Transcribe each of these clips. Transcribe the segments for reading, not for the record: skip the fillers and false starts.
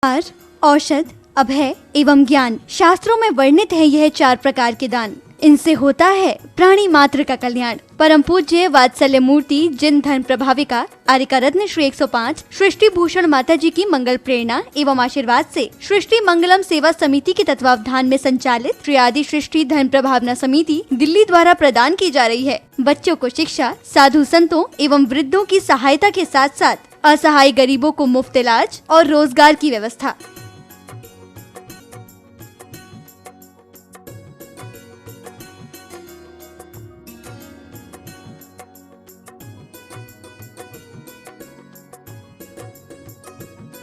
आहार, औषध, अभय एवं ज्ञान। शास्त्रों में वर्णित है यह 4 प्रकार के दान। इनसे होता है प्राणी मात्र का कल्याण। परम पूज्य वात्सल्य मूर्ति जिन धर्म प्रभाविका आर्यका रत्न श्री 105 सृष्टि भूषण माता जी की मंगल प्रेरणा एवं आशीर्वाद से सृष्टि मंगलम सेवा समिति के तत्वावधान में संचालित श्री आदि सृष्टि धर्म प्रभावना समिति दिल्ली द्वारा प्रदान की जा रही है। बच्चों को शिक्षा, साधु संतों एवं वृद्धों की सहायता के साथ साथ असहाय गरीबों को मुफ्त इलाज और रोजगार की व्यवस्था।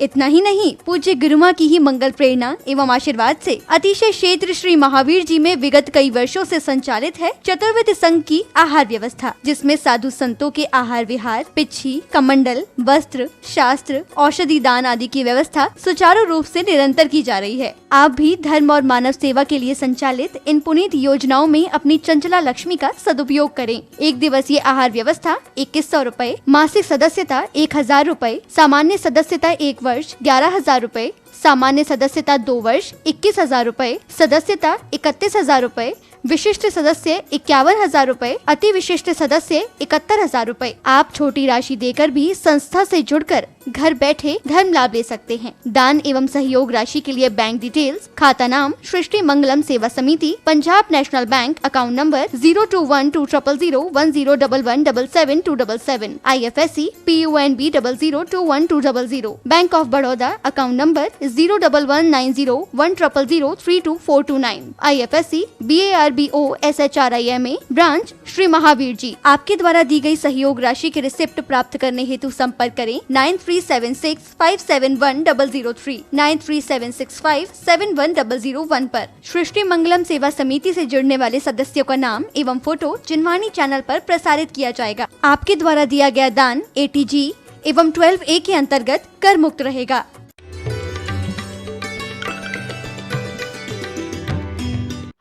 इतना ही नहीं, पूज्य गुरुमा की ही मंगल प्रेरणा एवं आशीर्वाद से अतिशय क्षेत्र श्री महावीर जी में विगत कई वर्षों से संचालित है चतुर्विध संघ की आहार व्यवस्था, जिसमें साधु संतों के आहार विहार, पिच्छी, कमंडल, वस्त्र, शास्त्र, औषधि दान आदि की व्यवस्था सुचारू रूप से निरंतर की जा रही है। आप भी धर्म और मानव सेवा के लिए संचालित इन पुनीत योजनाओं में अपनी चंचला लक्ष्मी का सदुपयोग करें। 1 दिवसीय आहार व्यवस्था 2100 रूपए, मासिक सदस्यता 1000 रूपए, सामान्य सदस्यता 1 वर्ष 11,000 रूपए, सामान्य सदस्यता 2 वर्ष 21,000 रूपए, सदस्यता 31,000 रूपए, विशिष्ट सदस्य 51,000 रूपए, अति विशिष्ट सदस्य 71,000 रूपए। आप छोटी राशि देकर भी संस्था से जुड़कर घर बैठे धर्म लाभ ले सकते हैं। दान एवं सहयोग राशि के लिए बैंक डिटेल्स, खाता नाम सृष्टि Mangalam Seva Samiti, Punjab national bank, account number 02120010117777, IFSC PUNB 00021200, bank of Baroda, account number 011901000324429, IFSC BARBO SHRIMA, branch Shri Mahavir ji. आपके द्वारा दी गई सहयोग राशि के रिसिप्ट प्राप्त करने हेतु संपर्क करें 9376571003, 9376571001 पर। सृष्टि मंगलम सेवा समिति से जुड़ने वाले सदस्यों का नाम एवं फोटो जिनवाणी चैनल पर प्रसारित किया जाएगा। आपके द्वारा दिया गया दान ATG एवं 12A के अंतर्गत कर मुक्त रहेगा।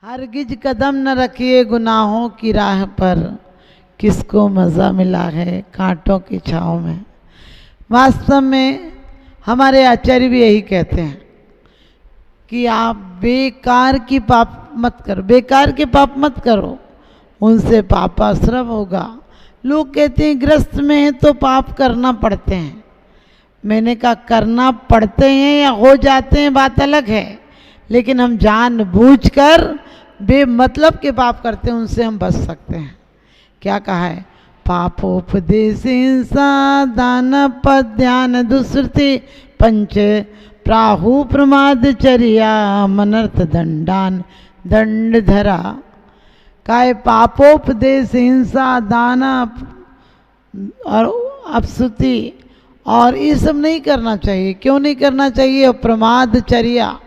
हरगिज कदम न रखिए गुनाहों की राह पर, किसको मज़ा मिला है कांटों की छाँव में। वास्तव में हमारे आचार्य भी यही कहते हैं कि आप बेकार की पाप मत करो, बेकार के पाप मत करो, उनसे पापाश्रम होगा। लोग कहते हैं ग्रस्त में है तो पाप करना पड़ते हैं। मैंने कहा करना पड़ते हैं या हो जाते हैं बात अलग है, लेकिन हम जानबूझकर बेमतलब के पाप करते हैं, उनसे हम बच सकते हैं। क्या कहा है? पापोपदेश हिंसा दान पद्यान दुष्कृति पंच प्राहु प्रमाद चर्या मनर्थ दंडान दंड धरा। काय पापोपदेश हिंसा दान और अपसुति और ये सब नहीं करना चाहिए। क्यों नहीं करना चाहिए? प्रमाद चर्या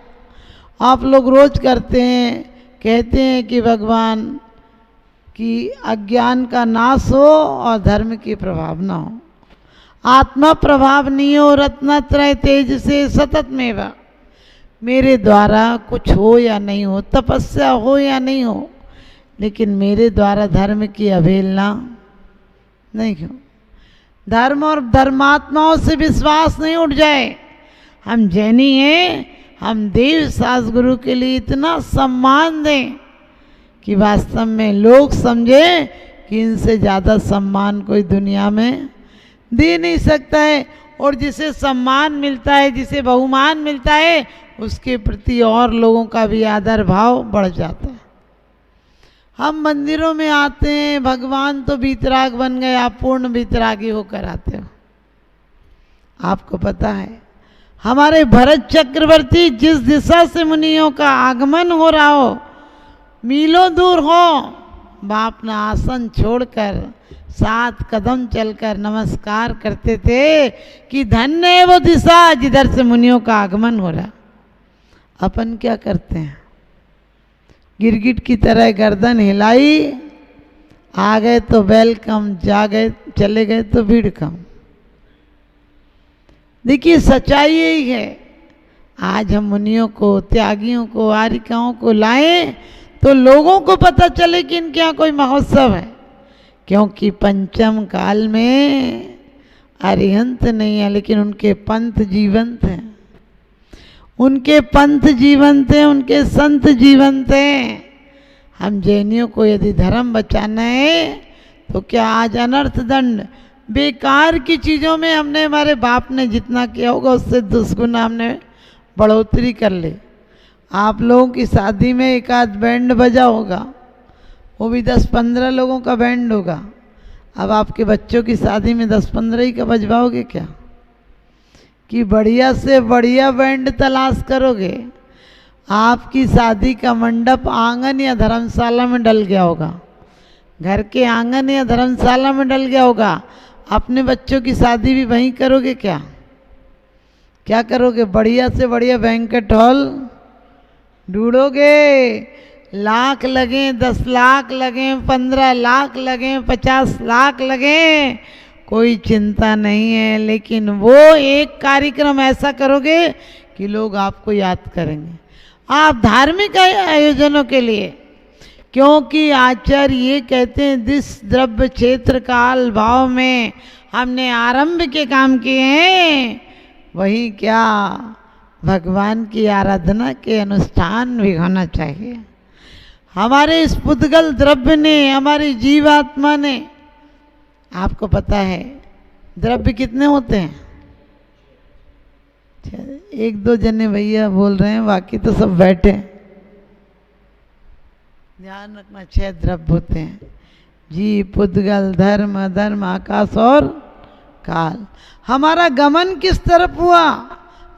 आप लोग रोज करते हैं, कहते हैं कि भगवान कि अज्ञान का नाश हो और धर्म की प्रभाव न हो, आत्मा प्रभाव नहीं हो, रत्नत्रय तेज से सतत मेवा। मेरे द्वारा कुछ हो या नहीं हो, तपस्या हो या नहीं हो, लेकिन मेरे द्वारा धर्म की अवहेलना नहीं हो। धर्म और धर्मात्माओं से विश्वास नहीं उठ जाए। हम जैनी हैं, हम देव सास गुरु के लिए इतना सम्मान दें कि वास्तव में लोग समझे कि इनसे ज़्यादा सम्मान कोई दुनिया में दे नहीं सकता है। और जिसे सम्मान मिलता है, जिसे बहुमान मिलता है, उसके प्रति और लोगों का भी आदर भाव बढ़ जाता है। हम मंदिरों में आते हैं, भगवान तो वीतराग बन गए, आप पूर्ण वीतरागी होकर आते हो। आपको पता है हमारे भरत चक्रवर्ती जिस दिशा से मुनियों का आगमन हो रहा हो, मीलों दूर हो, वहाँ अपना आसन छोड़कर 7 कदम चलकर नमस्कार करते थे कि धन्य है वो दिशा जिधर से मुनियों का आगमन हो रहा। अपन क्या करते हैं? गिरगिट की तरह गर्दन हिलाई, आ गए तो वेलकम, जा गए चले गए तो भीड़ कम। देखिए सच्चाई यही है। आज हम मुनियों को, त्यागियों को, आरिकाओं को लाएं तो लोगों को पता चले कि इनके यहाँ कोई महोत्सव है, क्योंकि पंचम काल में अरिहंत नहीं है, लेकिन उनके पंथ जीवंत हैं। उनके पंथ जीवन थे, उनके संत जीवन थे। हम जैनियों को यदि धर्म बचाना है तो क्या आज अनर्थ दंड बेकार की चीज़ों में हमने, हमारे बाप ने जितना किया होगा उससे 10 गुना हमने बढ़ोतरी कर ली। आप लोगों की शादी में एक आध बैंड बजा होगा, वो भी 10-15 लोगों का बैंड होगा। अब आपके बच्चों की शादी में 10-15 ही का बजवाओगे क्या? कि बढ़िया से बढ़िया बैंड तलाश करोगे? आपकी शादी का मंडप आंगन या धर्मशाला में डल गया होगा, घर के आंगन या धर्मशाला में डल गया होगा। अपने बच्चों की शादी भी वहीं करोगे क्या? क्या करोगे? बढ़िया से बढ़िया बैंकेट हॉल ढूंढोगे। लाख लगे, 10 लाख लगे, 15 लाख लगे, 50 लाख लगे, कोई चिंता नहीं है। लेकिन वो एक कार्यक्रम ऐसा करोगे कि लोग आपको याद करेंगे। आप धार्मिक आयोजनों के लिए, क्योंकि आचार्य ये कहते हैं जिस द्रव्य क्षेत्र काल भाव में हमने आरंभ के काम किए हैं, वही क्या भगवान की आराधना के अनुष्ठान भी होना चाहिए। हमारे इस पुद्गल द्रव्य ने, हमारी जीवात्मा ने, आपको पता है द्रव्य कितने होते हैं? 1-2 जने भैया बोल रहे हैं, बाकी तो सब बैठे हैं। ध्यान रखना, 6 द्रव्य होते हैं। जीव, पुद्गल, धर्म, अधर्म, आकाश और काल। हमारा गमन किस तरफ हुआ?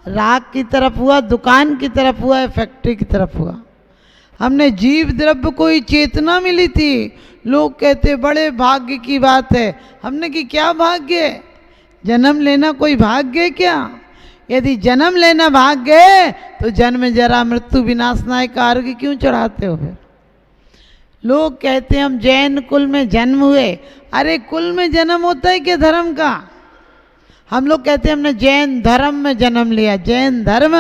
राग की तरफ हुआ, दुकान की तरफ हुआ, फैक्ट्री की तरफ हुआ। हमने जीव द्रव्य को ही चेतना मिली थी। लोग कहते बड़े भाग्य की बात है। हमने कि क्या भाग्य? जन्म लेना कोई भाग्य है क्या? यदि जन्म लेना भाग्य है तो जन्म जरा मृत्यु विनाशनायक अर्घ्य क्यों चढ़ाते हो? फिर लोग कहते हैं हम जैन कुल में जन्म हुए। अरे कुल में जन्म होता है क्या धर्म का? हम लोग कहते हैं हमने जैन धर्म में जन्म लिया। जैन धर्म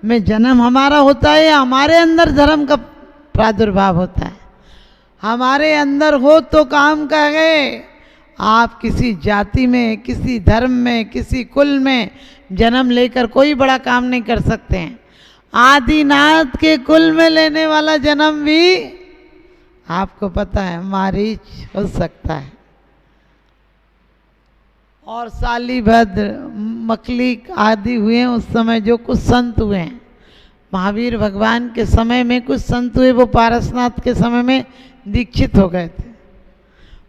में जन्म हमारा होता है या हमारे अंदर धर्म का प्रादुर्भाव होता है? हमारे अंदर हो तो काम का है। आप किसी जाति में, किसी धर्म में, किसी कुल में जन्म लेकर कोई बड़ा काम नहीं कर सकते हैं। आदिनाथ के कुल में लेने वाला जन्म भी आपको पता है मारीच हो सकता है। और शालीभद्र, मकलिक आदि हुए उस समय जो कुछ संत हुए हैं। महावीर भगवान के समय में कुछ संत हुए, वो पारसनाथ के समय में दीक्षित हो गए थे।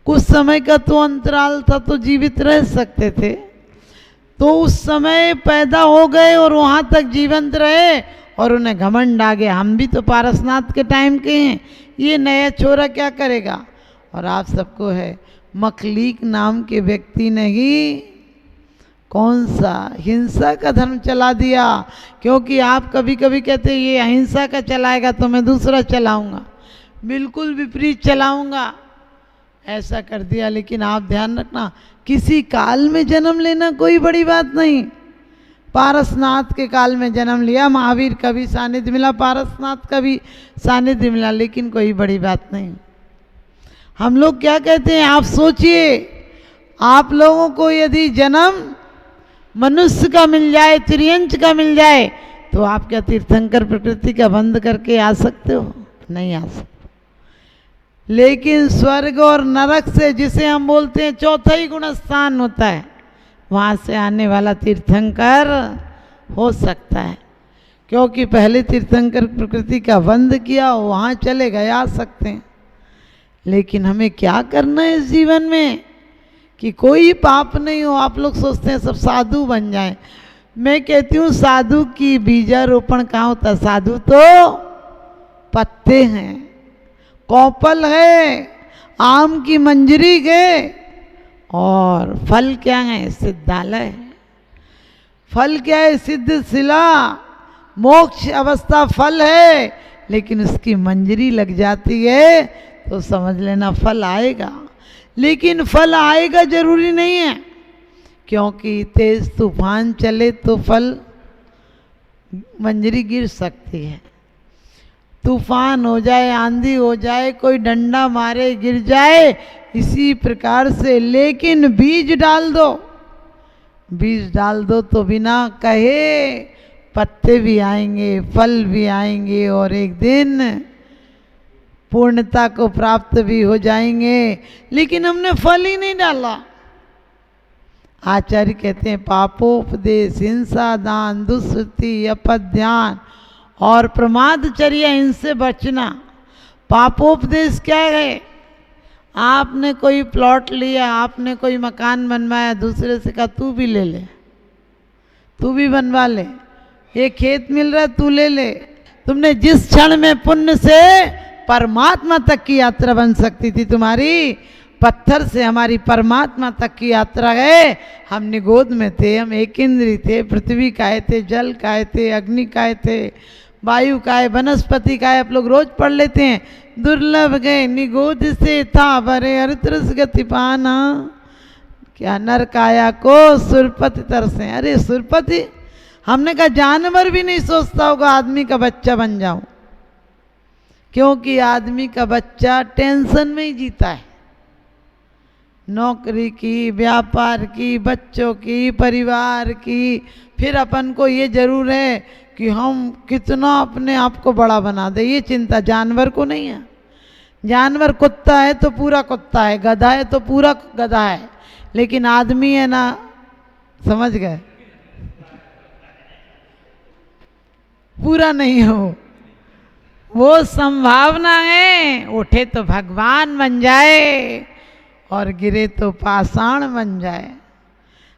कुछ समय का तो अंतराल था तो जीवित रह सकते थे, तो उस समय पैदा हो गए और वहाँ तक जीवंत रहे और उन्हें घमंड आ गया। हम भी तो पारसनाथ के टाइम के हैं, ये नया छोरा क्या करेगा? और आप सबको है मखलीक नाम के व्यक्ति ने ही कौन सा हिंसा का धर्म चला दिया। क्योंकि आप कभी कभी कहते ये अहिंसा का चलाएगा तो मैं दूसरा चलाऊंगा, बिल्कुल विपरीत चलाऊंगा, ऐसा कर दिया। लेकिन आप ध्यान रखना, किसी काल में जन्म लेना कोई बड़ी बात नहीं। पारसनाथ के काल में जन्म लिया, महावीर का भी सानिध्य मिला, पारसनाथ का भी सानिध्य मिला, लेकिन कोई बड़ी बात नहीं। हम लोग क्या कहते हैं, आप सोचिए, आप लोगों को यदि जन्म मनुष्य का मिल जाए, त्रियंच का मिल जाए, तो आप क्या तीर्थंकर प्रकृति का बंद करके आ सकते हो? नहीं आ सकते। लेकिन स्वर्ग और नरक से, जिसे हम बोलते हैं चौथा ही गुण स्थान होता है, वहाँ से आने वाला तीर्थंकर हो सकता है। क्योंकि पहले तीर्थंकर प्रकृति का बंद किया, वहाँ चले गए, आ सकते हैं। लेकिन हमें क्या करना है इस जीवन में कि कोई पाप नहीं हो। आप लोग सोचते हैं सब साधु बन जाएं। मैं कहती हूँ साधु की बीजारोपण कहाँ होता है? साधु तो पत्ते हैं, कौपल है, आम की मंजरी है, और फल क्या है? सिद्धालय है। फल क्या है? सिद्ध शिला, मोक्ष अवस्था फल है। लेकिन उसकी मंजरी लग जाती है तो समझ लेना फल आएगा। लेकिन फल आएगा जरूरी नहीं है, क्योंकि तेज तूफान चले तो फल, मंजरी गिर सकती है। तूफान हो जाए, आंधी हो जाए, कोई डंडा मारे गिर जाए, इसी प्रकार से। लेकिन बीज डाल दो, बीज डाल दो तो बिना कहे पत्ते भी आएंगे, फल भी आएंगे और एक दिन पूर्णता को प्राप्त भी हो जाएंगे। लेकिन हमने फल ही नहीं डाला। आचार्य कहते हैं पापोपदेश, हिंसा, दान, दुष्कृति, अपध्यान और प्रमादचर्या, इनसे बचना। पापोपदेश क्या है? आपने कोई प्लॉट लिया, आपने कोई मकान बनवाया, दूसरे से कहा तू भी ले ले, तू भी बनवा ले, ये खेत मिल रहा है तू ले ले। तुमने जिस क्षण में पुण्य से परमात्मा तक की यात्रा बन सकती थी तुम्हारी, पत्थर से हमारी परमात्मा तक की यात्रा है। हम निगोद में थे, हम एक इंद्री थे, पृथ्वी काहे थे, जल काहे थे, अग्नि काहे थे, वायु काहे, वनस्पति काहे, आप लोग रोज पढ़ लेते हैं। दुर्लभ गए निगोद से था भरे हरित्रस गति पाना, क्या नर काया को सुरपति तरसे। अरे सुरपति, हमने कहा जानवर भी नहीं सोचता होगा आदमी का बच्चा बन जाऊं, क्योंकि आदमी का बच्चा टेंशन में ही जीता है। नौकरी की, व्यापार की, बच्चों की, परिवार की। फिर अपन को ये जरूर है कि हम कितना अपने आप को बड़ा बना दे, ये चिंता जानवर को नहीं है। जानवर कुत्ता है तो पूरा कुत्ता है, गधा है तो पूरा गधा है, लेकिन आदमी है ना, समझ गए, पूरा नहीं हो। वो संभावना है, उठे तो भगवान बन जाए और गिरे तो पाषाण बन जाए।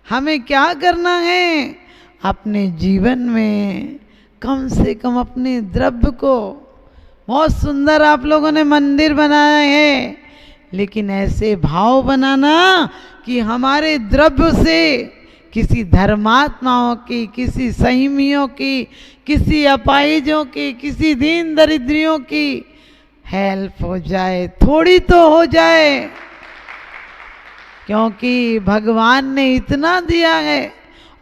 हमें क्या करना है? अपने जीवन में कम से कम अपने द्रव्य को, बहुत सुंदर आप लोगों ने मंदिर बनाए हैं, लेकिन ऐसे भाव बनाना कि हमारे द्रव्य से किसी धर्मात्माओं की, किसी संयमियों की, किसी अपाहिजों की, किसी दीन दरिद्रियों की हेल्प हो जाए, थोड़ी तो हो जाए। क्योंकि भगवान ने इतना दिया है।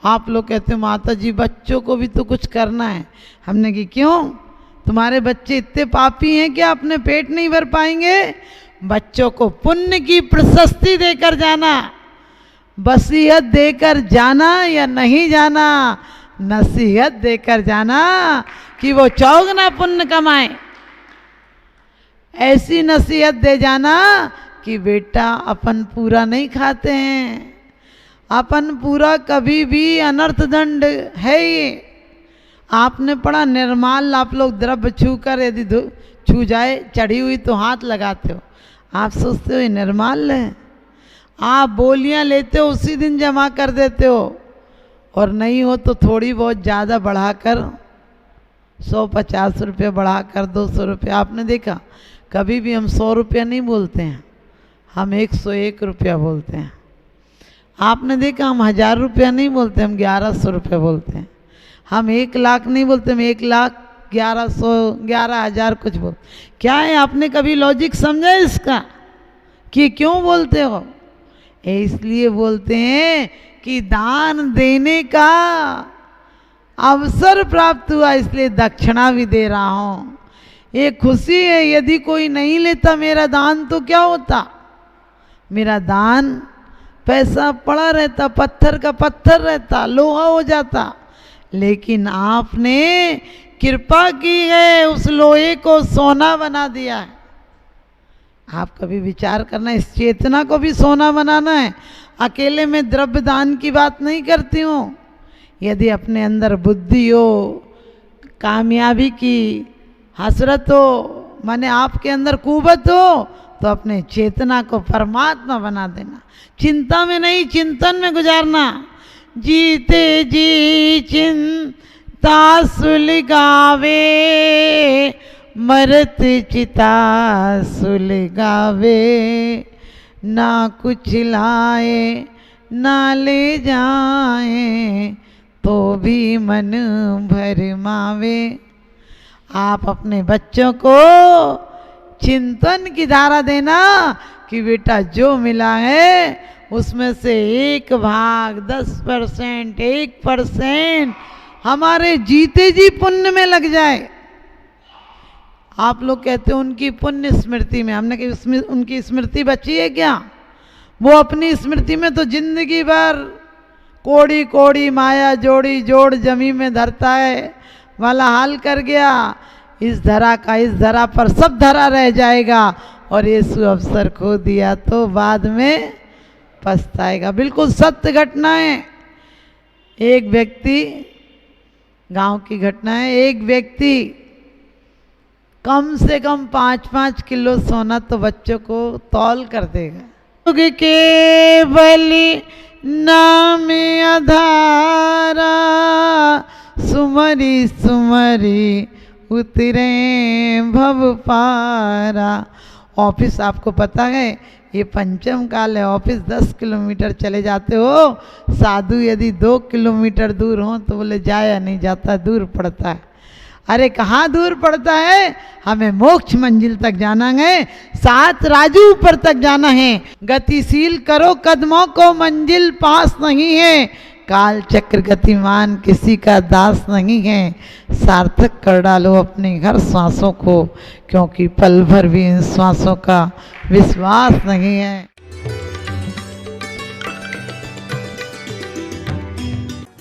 आप लोग कहते हो माता जी बच्चों को भी तो कुछ करना है। हमने कि क्यों, तुम्हारे बच्चे इतने पापी हैं कि अपने पेट नहीं भर पाएंगे? बच्चों को पुण्य की प्रशस्ति देकर जाना, वसीयत देकर जाना या नहीं जाना, नसीहत देकर जाना कि वो चौगुना पुण्य कमाए। ऐसी नसीहत दे जाना कि बेटा अपन पूरा नहीं खाते हैं, अपन पूरा कभी भी अनर्थ दंड है। ये आपने पढ़ा निर्माल, आप लोग द्रव्य छू कर यदि छू जाए चढ़ी हुई तो हाथ लगाते हो, आप सोचते हो ये निर्माल है। आप बोलियां लेते हो उसी दिन जमा कर देते हो, और नहीं हो तो थोड़ी बहुत ज़्यादा बढ़ाकर 150 रुपये बढ़ाकर 200 रुपये। आपने देखा कभी भी हम 100 रुपया नहीं बोलते हैं, हम 101 रुपया बोलते हैं। आपने देखा हम 1000 रुपया नहीं बोलते, हम 1100 रुपये बोलते हैं। हम 1 लाख नहीं बोलते, हम 1,11,000 कुछ बोलते। क्या है, आपने कभी लॉजिक समझा इसका कि क्यों बोलते हो? इसलिए बोलते हैं कि दान देने का अवसर प्राप्त हुआ, इसलिए दक्षिणा भी दे रहा हूँ। ये खुशी है। यदि कोई नहीं लेता मेरा दान तो क्या होता? मेरा दान पैसा पड़ा रहता, पत्थर का पत्थर रहता, लोहा हो जाता। लेकिन आपने कृपा की है, उस लोहे को सोना बना दिया है। आप कभी विचार करना, इस चेतना को भी सोना बनाना है। अकेले में द्रव्य दान की बात नहीं करती हूँ। यदि अपने अंदर बुद्धि हो, कामयाबी की हसरत हो, माने आपके अंदर कुवत हो, तो अपने चेतना को परमात्मा बना देना। चिंता में नहीं, चिंतन में गुजारना। जीते जी चिंता सुलगावे, मरत चिता सुलगावे। ना कुछ लाए ना ले जाए, तो भी मन भरमावे। आप अपने बच्चों को चिंतन की धारा देना कि बेटा जो मिला है उसमें से 1 भाग 10%, 1% हमारे जीते जी पुण्य में लग जाए। आप लोग कहते हो उनकी पुण्य स्मृति में, हमने कहा उसमें उनकी स्मृति बची है क्या? वो अपनी स्मृति में तो जिंदगी भर कोड़ी कोड़ी माया जोड़ी जोड़ जमी में धरता है वाला हाल कर गया। इस धरा का इस धरा पर सब धरा रह जाएगा और यीशु अवसर खो दिया तो बाद में पछताएगा। बिल्कुल सत्य घटना है। एक व्यक्ति, गांव की घटना है, एक व्यक्ति कम से कम 5-5 किलो सोना तो बच्चों को तौल कर देगा। केवल नाम आधारा सुमरी सुमरी उतरे भव पारा। ऑफिस आपको पता है ये पंचम काल है, ऑफिस 10 किलोमीटर चले जाते हो, साधु यदि 2 किलोमीटर दूर हो तो बोले जाया नहीं जाता, दूर पड़ता है। अरे कहाँ दूर पड़ता है, हमें मोक्ष मंजिल तक जाना है, 7 राजू ऊपर तक जाना है। गतिशील करो कदमों को, मंजिल पास नहीं है, काल चक्र गतिमान किसी का दास नहीं है। सार्थक कर डालो अपनी हर सांसों को, क्योंकि पल भर भी इन सांसों का विश्वास नहीं है।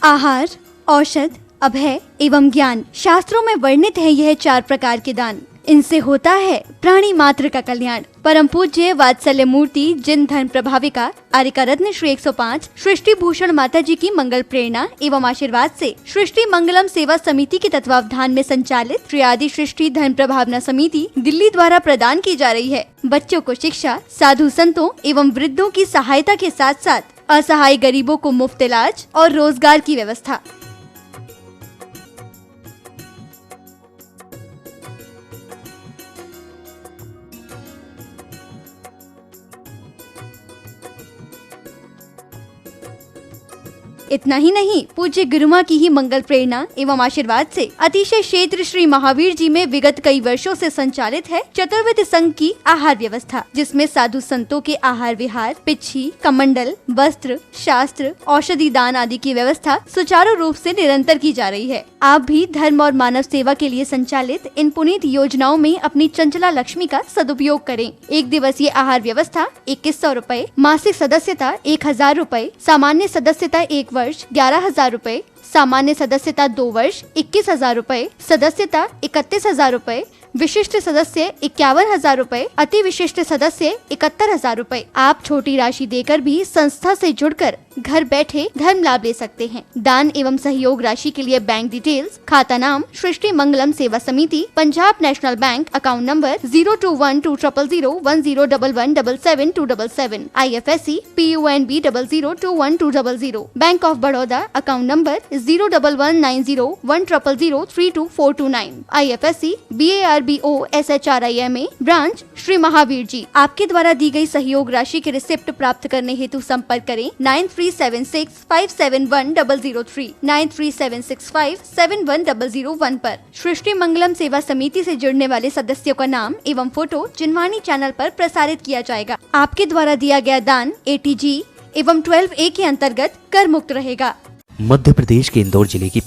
आहार, औषध, अभय एवं ज्ञान। शास्त्रों में वर्णित है यह 4 प्रकार के दान। इनसे होता है प्राणी मात्र का कल्याण। परम पूज्य वात्सल्य मूर्ति जिन धर्म प्रभाविका आर्यका रत्न श्री 105 सृष्टि भूषण माता जी की मंगल प्रेरणा एवं आशीर्वाद से सृष्टि मंगलम सेवा समिति के तत्वावधान में संचालित श्री आदि सृष्टि धर्म प्रभावना समिति दिल्ली द्वारा प्रदान की जा रही है। बच्चों को शिक्षा, साधु संतों एवं वृद्धों की सहायता के साथ साथ असहाय गरीबों को मुफ्त इलाज और रोजगार की व्यवस्था। इतना ही नहीं, पूज्य गुरुमा की ही मंगल प्रेरणा एवं आशीर्वाद से अतिशय क्षेत्र श्री महावीर जी में विगत कई वर्षों से संचालित है चतुर्विध संघ की आहार व्यवस्था, जिसमें साधु संतों के आहार विहार, पिच्छी, कमंडल, वस्त्र, शास्त्र, औषधि दान आदि की व्यवस्था सुचारू रूप से निरंतर की जा रही है। आप भी धर्म और मानव सेवा के लिए संचालित इन पुनीत योजनाओं में अपनी चंचला लक्ष्मी का सदुपयोग करें। 1 दिवसीय आहार व्यवस्था 2100 रूपए, मासिक सदस्यता 1000 रूपए, सामान्य सदस्यता 1 वर्ष 11,000 रूपए, सामान्य सदस्यता 2 वर्ष 21,000 रूपए, सदस्यता 31,000 रूपए, विशिष्ट सदस्य 51,000 रूपए, अति विशिष्ट सदस्य 71,000 रूपए। आप छोटी राशि देकर भी संस्था से जुड़कर घर बैठे धर्म लाभ ले सकते हैं। दान एवं सहयोग राशि के लिए बैंक डिटेल्स, खाता नाम सृष्टि Mangalam Seva Samiti, Punjab national bank, account number 021200117777, IFSC PUNB 00212000, bank of Baroda, account number 011901000324429, IFSC BARBO SHRIMA, branch Shri Mahavir ji. आपके द्वारा दी गई सहयोग राशि के रिसिप्ट प्राप्त करने हेतु संपर्क करें 9376571003, 9376571001 पर। सृष्टि मंगलम सेवा समिति से जुड़ने वाले सदस्यों का नाम एवं फोटो जिनवाणी चैनल पर प्रसारित किया जाएगा। आपके द्वारा दिया गया दान ATG एवं 12A के अंतर्गत कर मुक्त रहेगा। मध्य प्रदेश के इंदौर जिले की